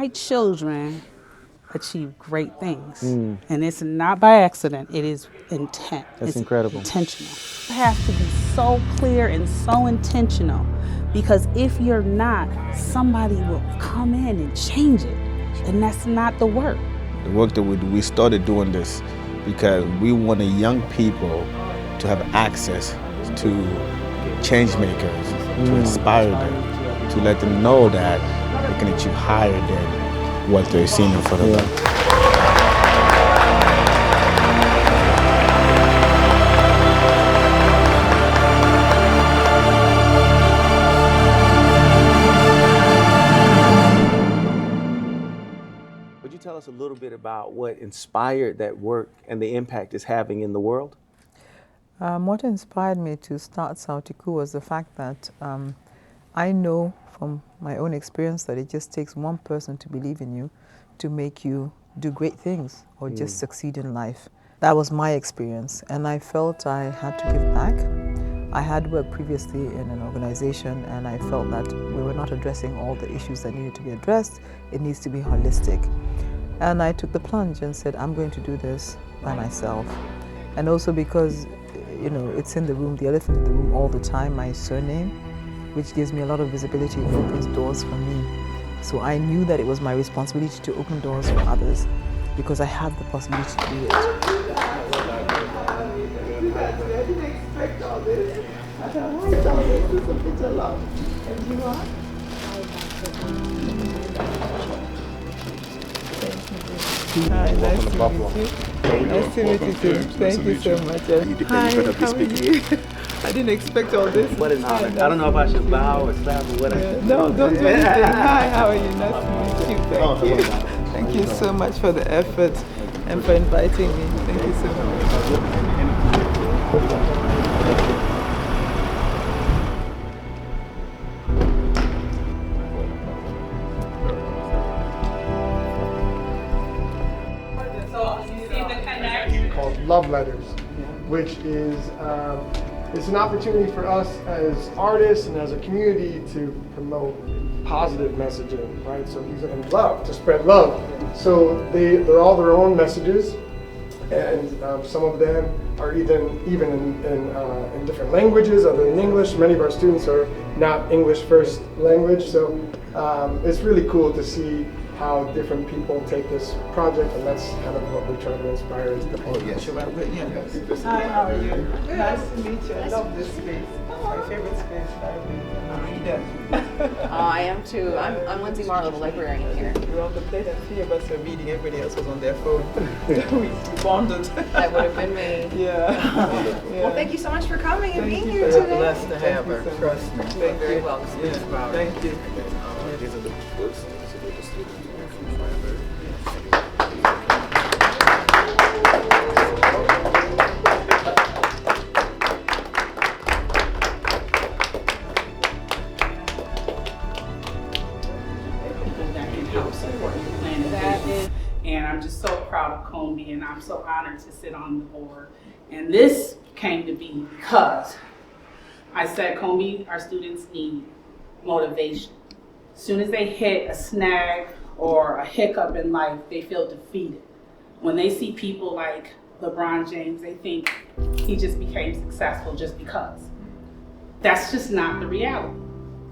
My children achieve great things. And it's not by accident, it is intent. That's it's incredible. Intentional. You have to be so clear and so intentional, because if you're not, somebody will come in and change it. And that's not the work. The work that we started doing this because we wanted young people to have access to change makers, to inspire them, to let them know that they can achieve higher than what they're seeing in front of them. Would you tell us a little bit about what inspired that work and the impact it's having in the world? What inspired me to start Sautiku was the fact that I know from my own experience that it just takes one person to believe in you to make you do great things or just succeed in life. That was my experience, and I felt I had to give back. I had worked previously in an organization, and I felt that we were not addressing all the issues that needed to be addressed. It needs to be holistic. And I took the plunge and said, I'm going to do this by myself. And also because, you know, it's in the room, the elephant in the room all the time, my surname, which gives me a lot of visibility and opens doors for me. So I knew that it was my responsibility to open doors for others because I have the possibility to do it. I didn't expect all this. I thought, why is all this? It's a bit long. And you are? Hi, nice to meet you. Nice to meet you too. Thank you so much. Hi, how are you? I didn't expect all this. What an honor. I don't know if I should bow or slap or whatever. No, don't do anything. Hi, how are you? Nice to meet you. Thank you. Thank you so much for the effort and for inviting me. Thank you so much. Called Love Letters, which is it's an opportunity for us as artists and as a community to promote positive messaging, right? So these are in love, to spread love. So they're all their own messages, and some of them are even in different languages other than English. Many of our students are not English first language, so it's really cool to see how different people take this project, and that's kind of what we try to inspire. Is the Hi, how are you? Nice to meet you. I love this space. My favorite space. I am too. I'm Lindsay Marlowe, the librarian here. We're on the plane and 3 of us were reading. Everybody else was on their phone. we bonded. That would have been me. Yeah. Well, thank you so much for coming and being here We're today. blessed to have her. Trust me. You're very welcome. Yeah. Thank you. These are the books. And I'm just so proud of Combi, and I'm so honored to sit on the board. And this came to be because I said, Combi, our students need motivation. As soon as they hit a snag or a hiccup in life, they feel defeated. When they see people like LeBron James, they think he just became successful just because. That's just not the reality.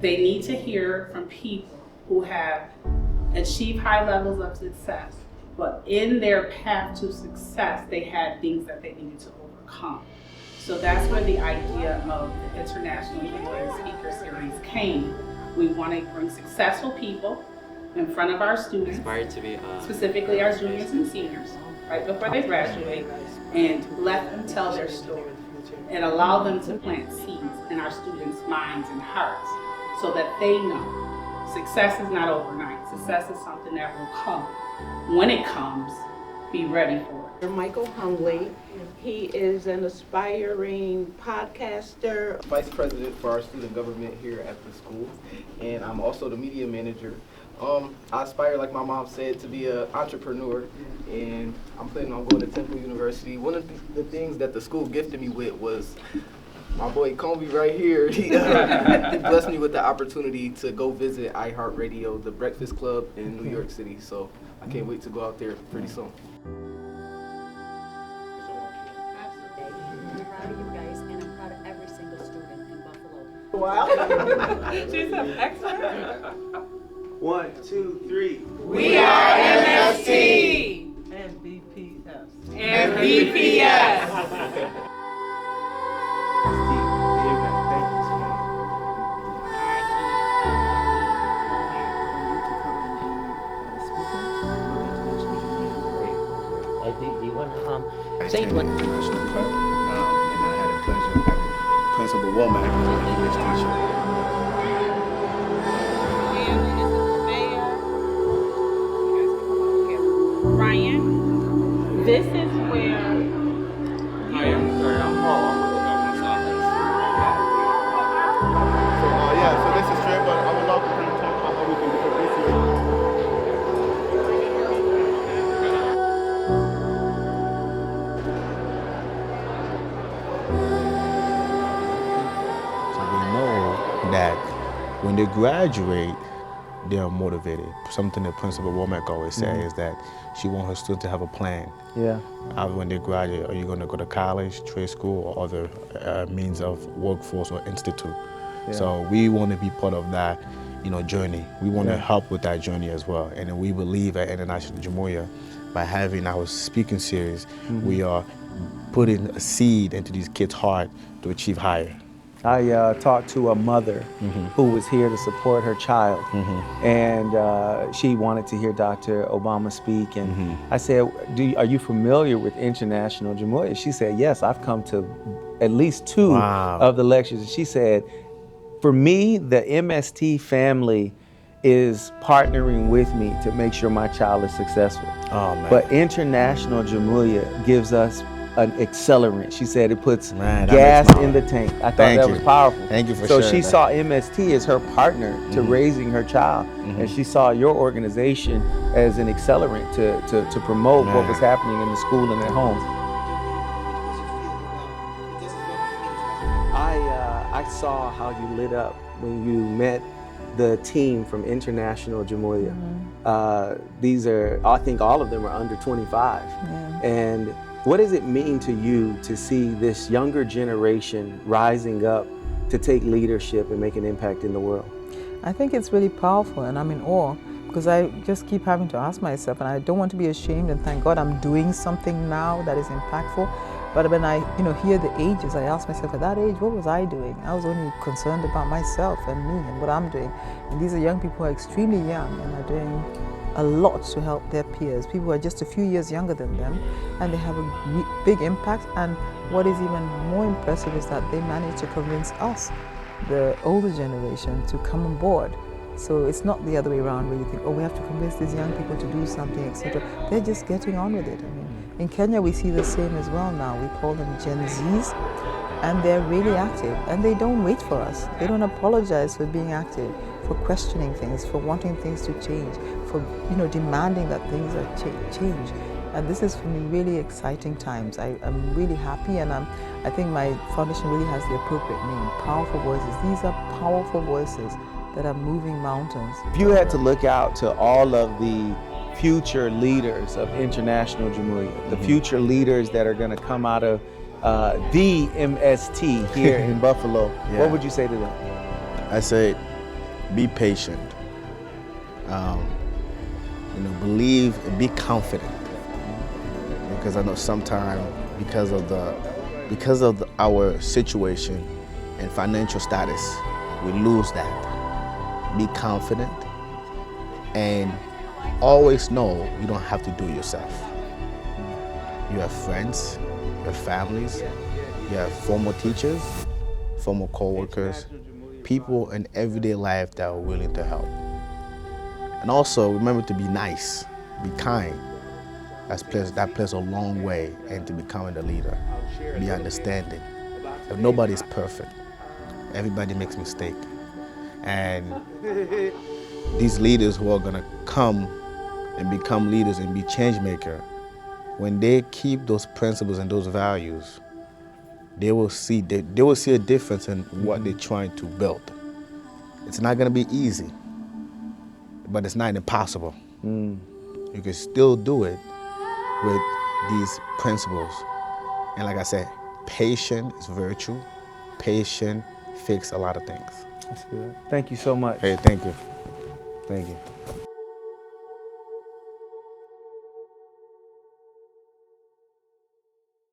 They need to hear from people who have achieved high levels of success, but in their path to success, they had things that they needed to overcome. So that's where the idea of the International Jumuiya Speaker Series came. We want to bring successful people in front of our students, specifically our juniors and seniors, right before they graduate, and let them tell their story and allow them to plant seeds in our students' minds and hearts so that they know success is not overnight. Success is something that will come. When it comes, be ready for it. Michael Humley. He is an aspiring podcaster. Vice President for our student government here at the school, and I'm also the media manager. I aspire, like my mom said, to be an entrepreneur, and I'm planning on going to Temple University. One of the things that the school gifted me with was my boy Combi right here, he blessed me with the opportunity to go visit iHeartRadio, the Breakfast Club in New York City. So I can't wait to go out there pretty soon. I'm proud of you guys, and I'm proud of every single student in Buffalo. Wow. She's an expert. 1, 2, 3. We are MST And BPS. and BPS. I think you want to say what? International Club, and I had the pleasure of having Principal Womack as my English teacher. Ryan, this is where So this is Trey, but I would love to kind of talk about how we can do it this year. So we know that when they graduate, they are motivated. Something that Principal Womack always says is that she wants her students to have a plan. Yeah. When they graduate, are you going to go to college, trade school, or other means of workforce or institute? Yeah. So we want to be part of that, journey. We want to help with that journey as well. And then we believe at International Jumuiya, by having our speaking series, we are putting a seed into these kids' heart to achieve higher. I talked to a mother who was here to support her child, and she wanted to hear Dr. Obama speak. And I said, are you familiar with International Jumuiya? She said, yes, I've come to at least 2 of the lectures. And she said, for me, the MST family is partnering with me to make sure my child is successful. Oh, man. But International Jumuiya gives us an accelerant. She said it puts Man, that gas makes my in the heart. tank. I thought Thank that you. was powerful. Thank you for So sharing she that. saw MST as her partner to raising her child, and she saw your organization as an accelerant to promote what was happening in the school and at home. I saw how you lit up when you met the team from International Jumuiya. These are, I think all of them are under 25. And what does it mean to you to see this younger generation rising up to take leadership and make an impact in the world? I think it's really powerful, and I'm in awe because I just keep having to ask myself, and I don't want to be ashamed, and thank God I'm doing something now that is impactful. But when I hear the ages, I ask myself, at that age, what was I doing? I was only concerned about myself and me and what I'm doing. And these are young people who are extremely young and are doing a lot to help their peers, people who are just a few years younger than them, and they have a big impact. And what is even more impressive is that they manage to convince us, the older generation, to come on board. So it's not the other way around where you think, oh, we have to convince these young people to do something, etc. They're just getting on with it. I mean, in Kenya we see the same as well now. We call them Gen Zs, and they're really active, and they don't wait for us. They don't apologize for being active, for questioning things, for wanting things to change, for demanding that things are change. And this is for me really exciting times. I'm really happy, and I think my foundation really has the appropriate name, Powerful Voices. These are powerful voices that are moving mountains. If you had to look out to all of the future leaders of International Jumuiya, the future leaders that are going to come out of the MST here in Buffalo, what would you say to them? I say, be patient. Believe and be confident. Because I know sometimes because of our situation and financial status, we lose that. Be confident and always know you don't have to do it yourself. You have friends, you have families, you have former teachers, former co-workers, people in everyday life that are willing to help. And also remember to be nice, be kind. That plays a long way into becoming a leader. Be understanding. If nobody's perfect, everybody makes mistakes. And these leaders who are gonna come and become leaders and be change maker, when they keep those principles and those values, they will see a difference in what they're trying to build. It's not gonna be easy, but it's not impossible. You can still do it with these principles. And like I said, patience is virtue. Patience fix a lot of things. That's good. Thank you so much. Hey, thank you. Thank you.